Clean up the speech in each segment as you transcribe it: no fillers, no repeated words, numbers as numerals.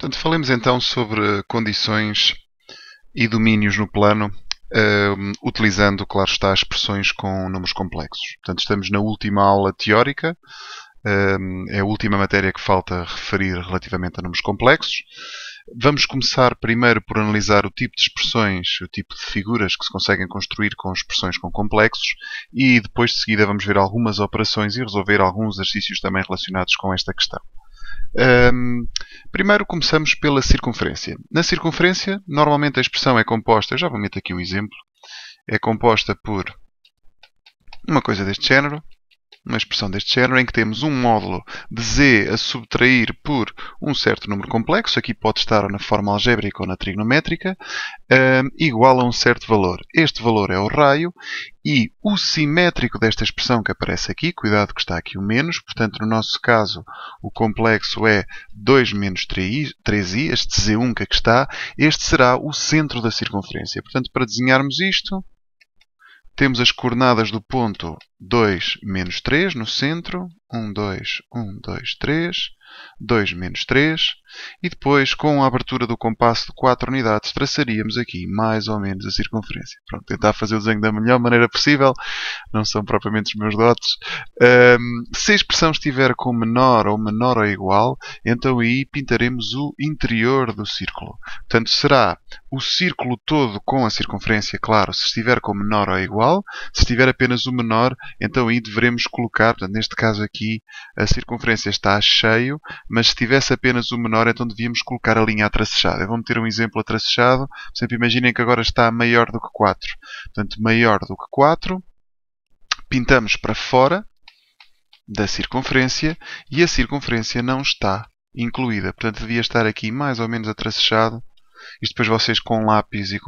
Portanto, falemos então sobre condições e domínios no plano, utilizando, claro está, expressões com números complexos. Portanto, estamos na última aula teórica, é a última matéria que falta referir relativamente a números complexos. Vamos começar primeiro por analisar o tipo de expressões, o tipo de figuras que se conseguem construir com expressões com complexos e depois de seguida vamos ver algumas operações e resolver alguns exercícios também relacionados com esta questão. Primeiro começamos pela circunferência. Na circunferência, normalmente a expressão é composta, eu já vou meter aqui um exemplo, é composta por uma coisa deste género, uma expressão deste género, em que temos um módulo de z a subtrair por um certo número complexo, aqui pode estar na forma algébrica ou na trigonométrica, igual a um certo valor. Este valor é o raio e o simétrico desta expressão que aparece aqui, cuidado que está aqui o menos, portanto no nosso caso o complexo é 2 menos 3i, este z1 que aqui está, este será o centro da circunferência. Portanto, para desenharmos isto, temos as coordenadas do ponto 2, menos 3 no centro. 1, 2, 1, 2, 3. 2 menos 3. E depois, com a abertura do compasso de 4 unidades, traçaríamos aqui mais ou menos a circunferência. Pronto, tentar fazer o desenho da melhor maneira possível. Não são propriamente os meus dotes. Se a expressão estiver com menor ou igual, então aí pintaremos o interior do círculo. Portanto, será o círculo todo com a circunferência, claro, se estiver com menor ou igual. Se estiver apenas o menor, então aí deveremos colocar, portanto, neste caso aqui, a circunferência está a cheio, mas se tivesse apenas o menor, então devíamos colocar a linha a tracejado. Eu vou meter um exemplo a tracejado. Por exemplo, imaginem que agora está maior do que 4. Portanto, maior do que 4. Pintamos para fora da circunferência e a circunferência não está incluída. Portanto, devia estar aqui mais ou menos a tracejado. Isto depois vocês com lápis e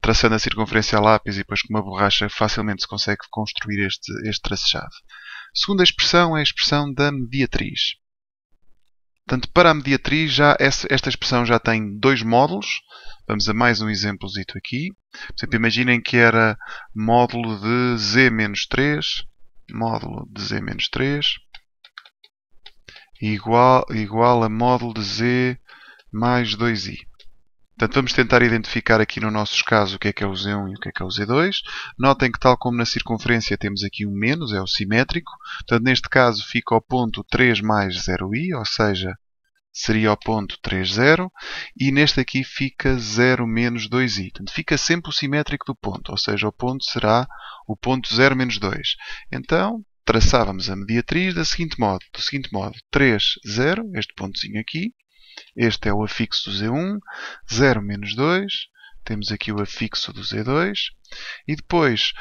traçando a circunferência a lápis e depois com uma borracha facilmente se consegue construir este tracejado. A segunda expressão é a expressão da mediatriz. Portanto, para a mediatriz, esta expressão já tem dois módulos. Vamos a mais um exemplozito aqui. Por exemplo, imaginem que era módulo de z menos 3, módulo de z menos 3, igual a módulo de z mais 2i. Portanto, vamos tentar identificar aqui no nosso caso o que é o Z1 e o que é o Z2. Notem que, tal como na circunferência, temos aqui um menos, é o simétrico. Portanto, neste caso, fica o ponto 3 mais 0i, ou seja, seria o ponto 3, 0. E neste aqui fica 0 menos 2i. Portanto, fica sempre o simétrico do ponto, ou seja, o ponto será o ponto 0 menos 2. Então, traçávamos a mediatriz do seguinte modo. 3, 0, este pontozinho aqui. Este é o afixo do Z1, 0 menos 2, temos aqui o afixo do Z2, e depois,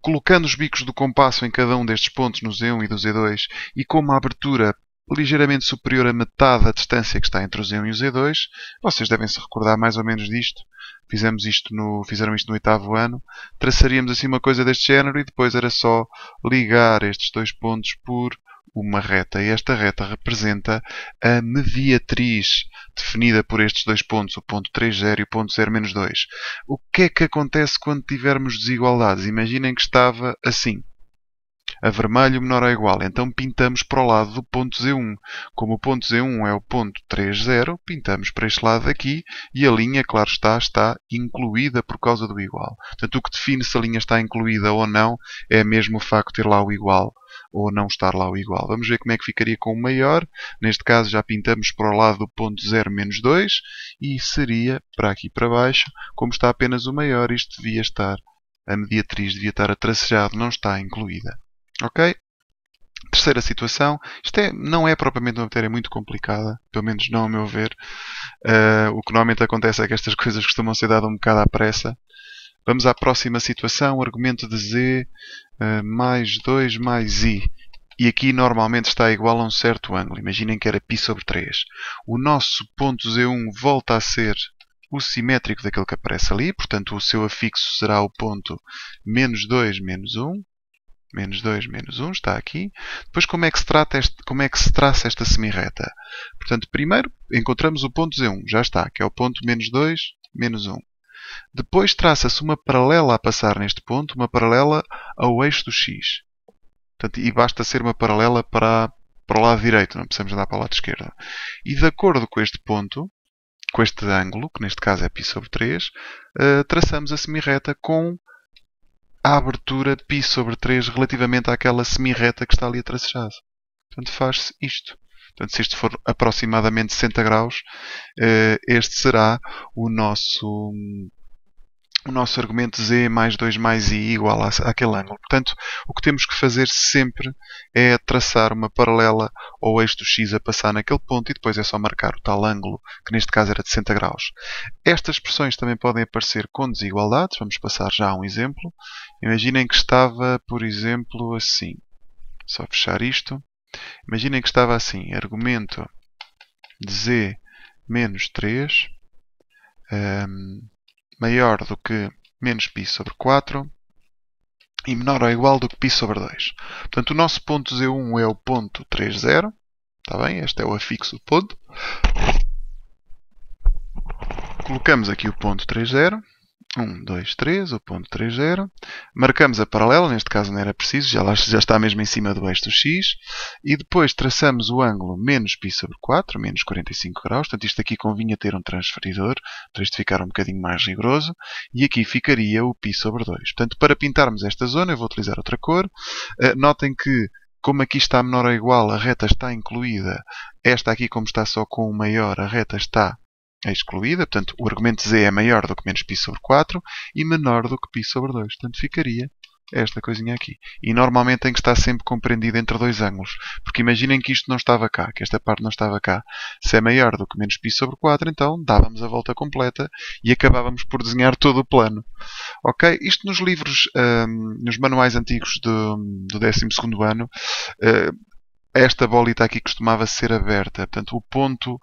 colocando os bicos do compasso em cada um destes pontos, no Z1 e do Z2, e com uma abertura ligeiramente superior a metade da distância que está entre o Z1 e o Z2, vocês devem se recordar mais ou menos disto. Fizeram isto no 8º ano, traçaríamos assim uma coisa deste género e depois era só ligar estes dois pontos por uma reta. E esta reta representa a mediatriz definida por estes dois pontos, o ponto 3, 0 e o ponto 0 menos 2. O que é que acontece quando tivermos desigualdades? Imaginem que estava assim. A vermelho menor ou igual. Então pintamos para o lado do ponto Z1. Como o ponto Z1 é o ponto 3, 0, pintamos para este lado aqui e a linha, claro está incluída por causa do igual. Portanto, o que define se a linha está incluída ou não é mesmo o facto de ter lá o igual ou não estar lá o igual. Vamos ver como é que ficaria com o maior. Neste caso já pintamos para o lado do ponto 0 menos 2 e seria para aqui para baixo. Como está apenas o maior, isto devia estar, a mediatriz devia estar a tracejado, não está incluída. Ok? Terceira situação. Isto não é propriamente uma matéria muito complicada, pelo menos não a meu ver. O que normalmente acontece é que estas coisas costumam ser dadas um bocado à pressa. Vamos à próxima situação. Argumento de z mais 2 mais i. E aqui normalmente está igual a um certo ângulo. Imaginem que era π sobre 3. O nosso ponto Z1 volta a ser o simétrico daquele que aparece ali. Portanto, o seu afixo será o ponto menos 2 menos 1. Menos 2, menos 1, está aqui. Depois, como é que se traça esta semirreta? Portanto, primeiro encontramos o ponto Z1, já está, que é o ponto menos 2, menos 1. Depois traça-se uma paralela a passar neste ponto, uma paralela ao eixo do x. Portanto, e basta ser uma paralela para para o lado direito, não precisamos andar para o lado esquerdo. E de acordo com este ponto, com este ângulo, que neste caso é π sobre 3, traçamos a semirreta com a abertura π sobre 3 relativamente àquela semirreta que está ali a traçado. Portanto, faz-se isto. Portanto, se isto for aproximadamente 60 graus, este será o nosso argumento z mais 2 mais i igual àquele ângulo. Portanto, o que temos que fazer sempre é traçar uma paralela ao eixo do x a passar naquele ponto e depois é só marcar o tal ângulo, que neste caso era de 60 graus. Estas expressões também podem aparecer com desigualdades. Vamos passar já a um exemplo. Imaginem que estava, por exemplo, assim. Só fechar isto. Imaginem que estava assim. Argumento de z menos 3 maior do que menos π sobre 4 e menor ou igual do que π sobre 2. Portanto, o nosso ponto Z1 é o ponto 3, 0. Está bem? Este é o afixo do ponto. Colocamos aqui o ponto 3, 0. 1, 2, 3, o ponto 3, 0. Marcamos a paralela, neste caso não era preciso, já está mesmo em cima do eixo do x. E depois traçamos o ângulo menos π sobre 4, menos 45 graus. Portanto, isto aqui convinha ter um transferidor, para isto ficar um bocadinho mais rigoroso. E aqui ficaria o π sobre 2. Portanto, para pintarmos esta zona, eu vou utilizar outra cor. Notem que, como aqui está menor ou igual, a reta está incluída. Esta aqui, como está só com o maior, a reta está excluída, portanto o argumento z é maior do que menos π sobre 4 e menor do que π sobre 2. Portanto ficaria esta coisinha aqui. E normalmente tem que estar sempre compreendido entre dois ângulos. Porque imaginem que isto não estava cá, que esta parte não estava cá. Se é maior do que menos π sobre 4, então dávamos a volta completa e acabávamos por desenhar todo o plano. Ok? Isto nos livros, nos manuais antigos do 12º ano, esta bolita aqui costumava ser aberta. Portanto, o ponto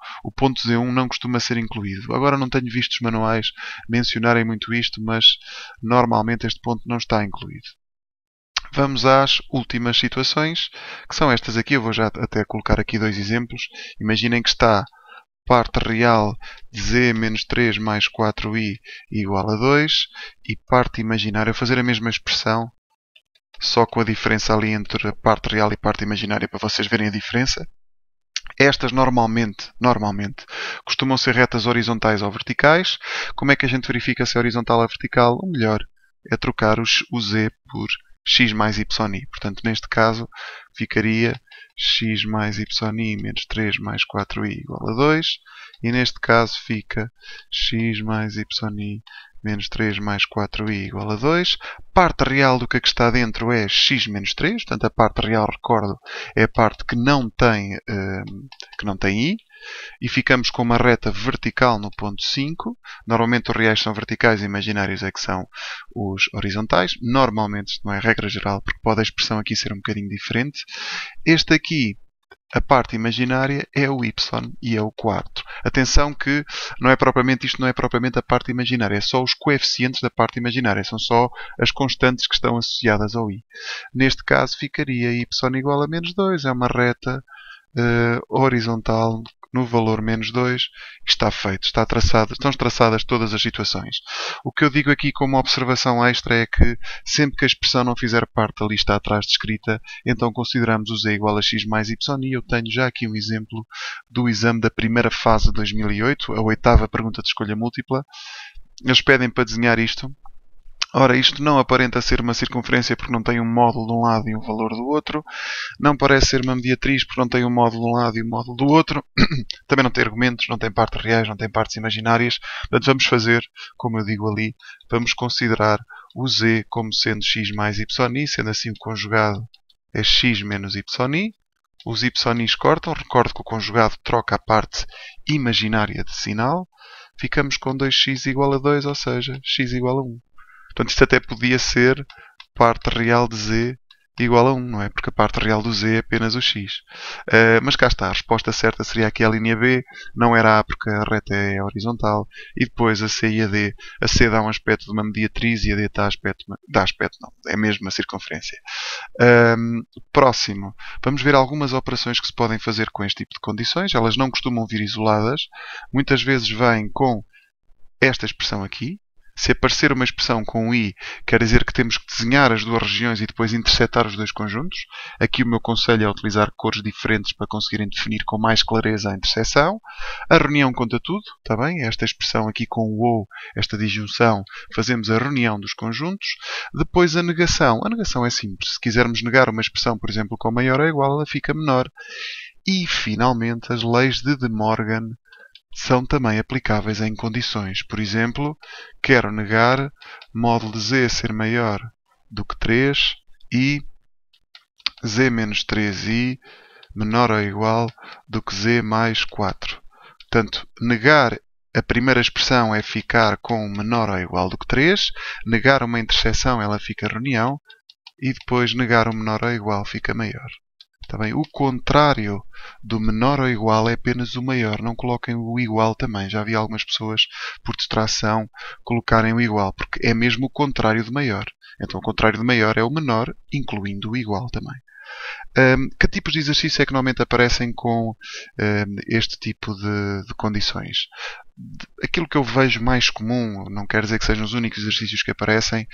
Z1 não costuma ser incluído. Agora não tenho visto os manuais mencionarem muito isto, mas normalmente este ponto não está incluído. Vamos às últimas situações, que são estas aqui. Eu vou já até colocar aqui dois exemplos. Imaginem que está parte real de z menos 3 mais 4i igual a 2 e parte imaginária. Vou fazer a mesma expressão, só com a diferença ali entre a parte real e a parte imaginária, para vocês verem a diferença. Estas normalmente costumam ser retas horizontais ou verticais. Como é que a gente verifica se é horizontal ou vertical? O melhor é trocar o z por x mais y. Portanto, neste caso, ficaria x mais y menos 3 mais 4i igual a 2. E neste caso fica x mais y menos 3 mais 4i igual a 2. Parte real do que está dentro é x menos 3. Portanto, a parte real, recordo, é a parte que não tem i. E ficamos com uma reta vertical no ponto 5. Normalmente os reais são verticais e imaginários é que são os horizontais. Normalmente, isto não é regra geral, porque pode a expressão aqui ser um bocadinho diferente. Este aqui, a parte imaginária, é o y e é o quarto. Atenção que isto não é propriamente a parte imaginária, é só os coeficientes da parte imaginária, são só as constantes que estão associadas ao i. Neste caso ficaria y igual a menos 2, é uma reta horizontal no valor menos 2, está feito, estão traçadas todas as situações. O que eu digo aqui como observação extra é que sempre que a expressão não fizer parte da lista atrás descrita, então consideramos o z igual a x mais y, e eu tenho já aqui um exemplo do exame da primeira fase de 2008, a 8ª pergunta de escolha múltipla. Eles pedem para desenhar isto. Ora, isto não aparenta ser uma circunferência porque não tem um módulo de um lado e um valor do outro. Não parece ser uma mediatriz porque não tem um módulo de um lado e um módulo do outro. Também não tem argumentos, não tem partes reais, não tem partes imaginárias. Portanto, vamos fazer, como eu digo ali, vamos considerar o z como sendo x mais y, sendo assim o conjugado é x menos y. Os y's cortam. Recordo que o conjugado troca a parte imaginária de sinal. Ficamos com 2x igual a 2, ou seja, x igual a 1. Portanto, isto até podia ser parte real de z igual a 1, não é? Porque a parte real do z é apenas o x. Mas cá está, a resposta certa seria aqui a linha B, não era A porque a reta é horizontal, e depois a C e a D. A C dá um aspecto de uma mediatriz e a D dá aspecto não, é mesmo uma circunferência. Próximo, vamos ver algumas operações que se podem fazer com este tipo de condições. Elas não costumam vir isoladas, muitas vezes vêm com esta expressão aqui. Se aparecer uma expressão com i, quer dizer que temos que desenhar as duas regiões e depois intersetar os dois conjuntos. Aqui o meu conselho é utilizar cores diferentes para conseguirem definir com mais clareza a interseção. A reunião conta tudo, está bem? Esta expressão aqui com o ou, esta disjunção, fazemos a reunião dos conjuntos. Depois a negação. A negação é simples. Se quisermos negar uma expressão, por exemplo, com maior ou igual, ela fica menor. E, finalmente, as leis de De Morgan são também aplicáveis em condições. Por exemplo, quero negar módulo de z ser maior do que 3 e z menos 3i menor ou igual do que z mais 4. Portanto, negar a primeira expressão é ficar com menor ou igual do que 3, negar uma interseção ela fica reunião e depois negar o menor ou igual fica maior. Tá bem? O contrário do menor ou igual é apenas o maior. Não coloquem o igual também. Já vi algumas pessoas, por distração, colocarem o igual, porque é mesmo o contrário do maior. Então, o contrário do maior é o menor, incluindo o igual também. Que tipos de exercício é que normalmente aparecem com este tipo de condições? Aquilo que eu vejo mais comum, não quer dizer que sejam os únicos exercícios que aparecem,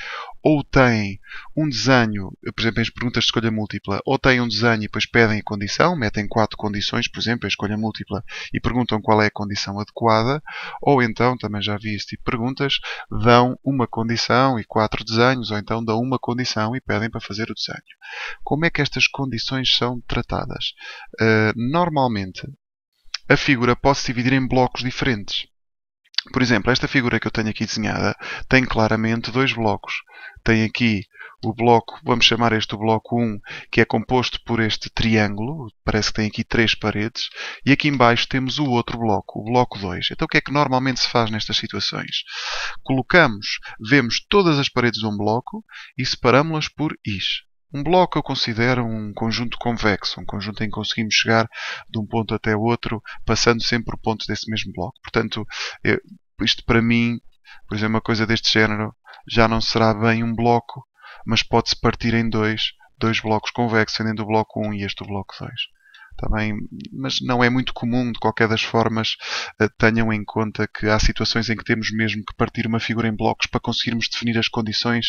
ou tem um desenho, por exemplo, em perguntas de escolha múltipla, ou tem um desenho e depois pedem a condição, metem 4 condições, por exemplo, em escolha múltipla, e perguntam qual é a condição adequada, ou então, também já vi esse tipo de perguntas, dão uma condição e 4 desenhos, ou então dão uma condição e pedem para fazer o desenho. Como é que estas condições são tratadas? Normalmente, a figura pode-se dividir em blocos diferentes. Por exemplo, esta figura que eu tenho aqui desenhada tem claramente dois blocos. Tem aqui o bloco, vamos chamar este o bloco 1, que é composto por este triângulo, parece que tem aqui 3 paredes, e aqui embaixo temos o outro bloco, o bloco 2. Então o que é que normalmente se faz nestas situações? Vemos todas as paredes de um bloco e separamos-las por is. Um bloco eu considero um conjunto convexo, um conjunto em que conseguimos chegar de um ponto até o outro, passando sempre por pontos desse mesmo bloco. Portanto, isto para mim, por exemplo, uma coisa deste género, já não será bem um bloco, mas pode-se partir em dois blocos convexos, sendo o bloco 1 e este o bloco 2. Também, mas não é muito comum, de qualquer das formas, tenham em conta que há situações em que temos mesmo que partir uma figura em blocos para conseguirmos definir as condições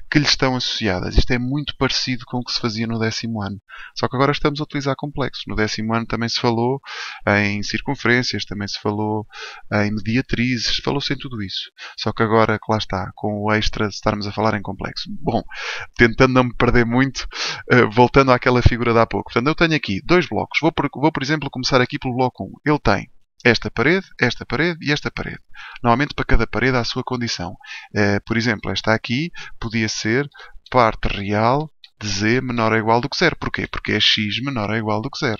que lhe estão associadas. Isto é muito parecido com o que se fazia no 10º ano. Só que agora estamos a utilizar complexos. No 10º ano também se falou em circunferências, também se falou em mediatrizes, falou-se em tudo isso. Só que agora, que lá está, com o extra de estarmos a falar em complexo. Bom, tentando não me perder muito, voltando àquela figura de há pouco. Portanto, eu tenho aqui dois blocos. Vou, por exemplo, começar aqui pelo bloco 1. Ele tem esta parede e esta parede. Normalmente, para cada parede há a sua condição. Por exemplo, esta aqui podia ser parte real de z menor ou igual do que 0. Porquê? Porque é x menor ou igual do que 0.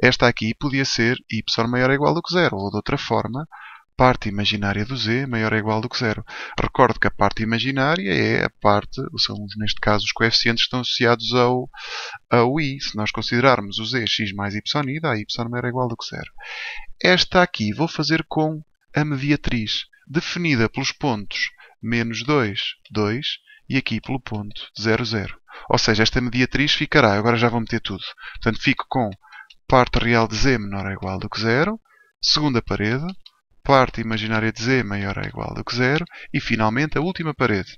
Esta aqui podia ser y maior ou igual do que 0. Ou, de outra forma, parte imaginária do z maior ou igual do que 0. Recordo que a parte imaginária é a parte, são neste caso os coeficientes que estão associados ao i. Se nós considerarmos o z x mais y i, dá y maior ou igual do que 0. Esta aqui vou fazer com a mediatriz, definida pelos pontos menos 2, 2 e aqui pelo ponto 0, 0. Ou seja, esta mediatriz ficará, agora já vou meter tudo. Portanto, fico com parte real de z menor ou igual do que 0, segunda parede, parte imaginária de z maior ou igual do que 0 e, finalmente, a última parede,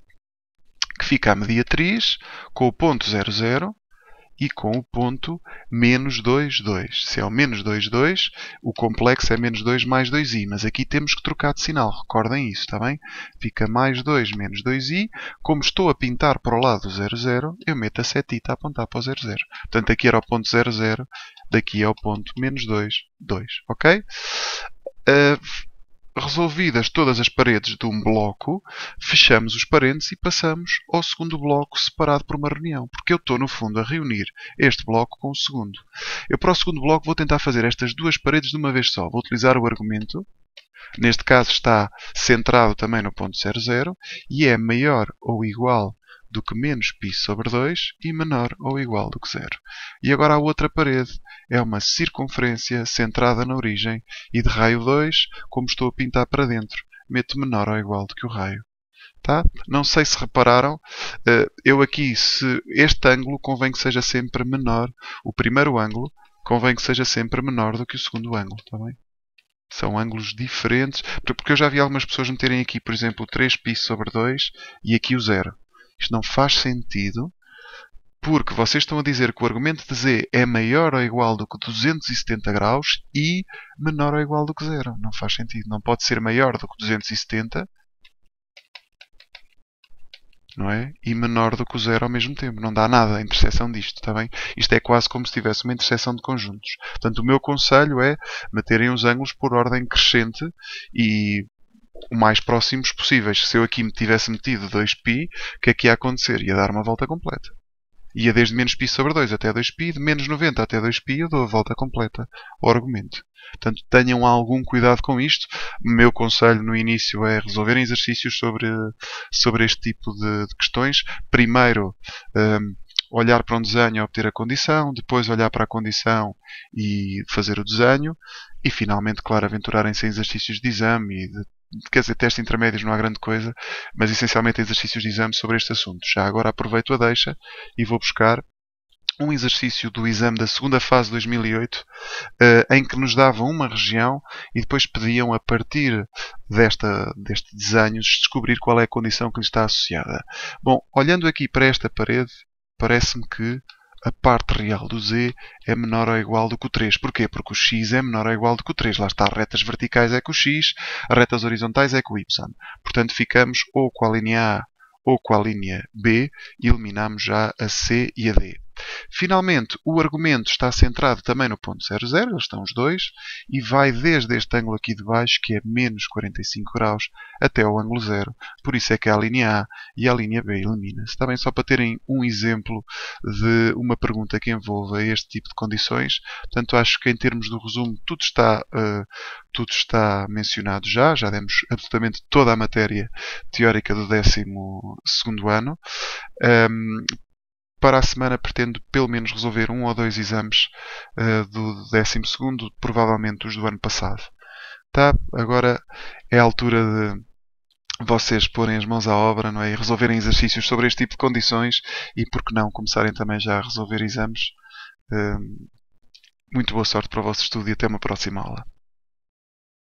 que fica a mediatriz com o ponto 0, 0 e com o ponto menos 2, 2. Se é o menos 2, 2, o complexo é menos 2 mais 2i, mas aqui temos que trocar de sinal. Recordem isso, está bem? Fica mais 2 menos 2i. Como estou a pintar para o lado do 0, 0, eu meto a setita a apontar para o 0, 0. Portanto, aqui era o ponto 0, 0, daqui é o ponto menos 2, 2. Ok? Resolvidas todas as paredes de um bloco, fechamos os parênteses e passamos ao segundo bloco separado por uma reunião. Porque eu estou, no fundo, a reunir este bloco com o segundo. Eu, para o segundo bloco, vou tentar fazer estas duas paredes de uma vez só. Vou utilizar o argumento. Neste caso está centrado também no ponto 0, 0 e é maior ou igual do que menos π sobre 2 e menor ou igual do que 0. E agora a outra parede é uma circunferência centrada na origem e de raio 2, como estou a pintar para dentro, meto menor ou igual do que o raio. Tá? Não sei se repararam, eu aqui, se este ângulo convém que seja sempre menor, o primeiro ângulo convém que seja sempre menor do que o segundo ângulo. Tá bem? São ângulos diferentes. Porque eu já vi algumas pessoas meterem aqui, por exemplo, 3π sobre 2 e aqui o zero. Isto não faz sentido, porque vocês estão a dizer que o argumento de z é maior ou igual do que 270 graus e menor ou igual do que zero. Não faz sentido. Não pode ser maior do que 270, não é? E menor do que o zero ao mesmo tempo. Não dá nada a interseção disto, está bem? Isto é quase como se tivesse uma interseção de conjuntos. Portanto, o meu conselho é meterem os ângulos por ordem crescente e o mais próximos possíveis. Se eu aqui me tivesse metido 2π, o que é que ia acontecer? Ia dar uma volta completa. Ia desde menos π sobre 2 até 2π, de menos 90 até 2π, eu dou a volta completa ao argumento. Portanto, tenham algum cuidado com isto. O meu conselho no início é resolverem exercícios sobre este tipo de questões. Primeiro, olhar para um desenho e obter a condição, depois olhar para a condição e fazer o desenho, e finalmente, claro, aventurarem-se em exercícios de exame quer dizer, testes intermédios não há grande coisa, mas essencialmente exercícios de exame sobre este assunto. Já agora aproveito a deixa e vou buscar um exercício do exame da segunda fase de 2008, em que nos davam uma região e depois pediam, a partir deste desenho, descobrir qual é a condição que lhe está associada. Bom, olhando aqui para esta parede, parece-me que a parte real do z é menor ou igual do que o 3. Porquê? Porque o x é menor ou igual do que o 3. Lá está, retas verticais é com o x, retas horizontais é com o y. Portanto, ficamos ou com a linha A ou com a linha B e eliminamos já a C e a D. Finalmente, o argumento está centrado também no ponto 0, 0, eles estão os dois, e vai desde este ângulo aqui de baixo, que é menos 45 graus, até ao ângulo 0. Por isso é que a linha A e a linha B elimina-se. Está bem? Só para terem um exemplo de uma pergunta que envolva este tipo de condições. Portanto, acho que em termos do resumo tudo está mencionado já. Já demos absolutamente toda a matéria teórica do 12º ano. Para a semana pretendo pelo menos resolver um ou dois exames do 12º, provavelmente os do ano passado. Tá? Agora é a altura de vocês porem as mãos à obra, não é? E resolverem exercícios sobre este tipo de condições e, por que não, começarem também já a resolver exames. Muito boa sorte para o vosso estudo e até uma próxima aula.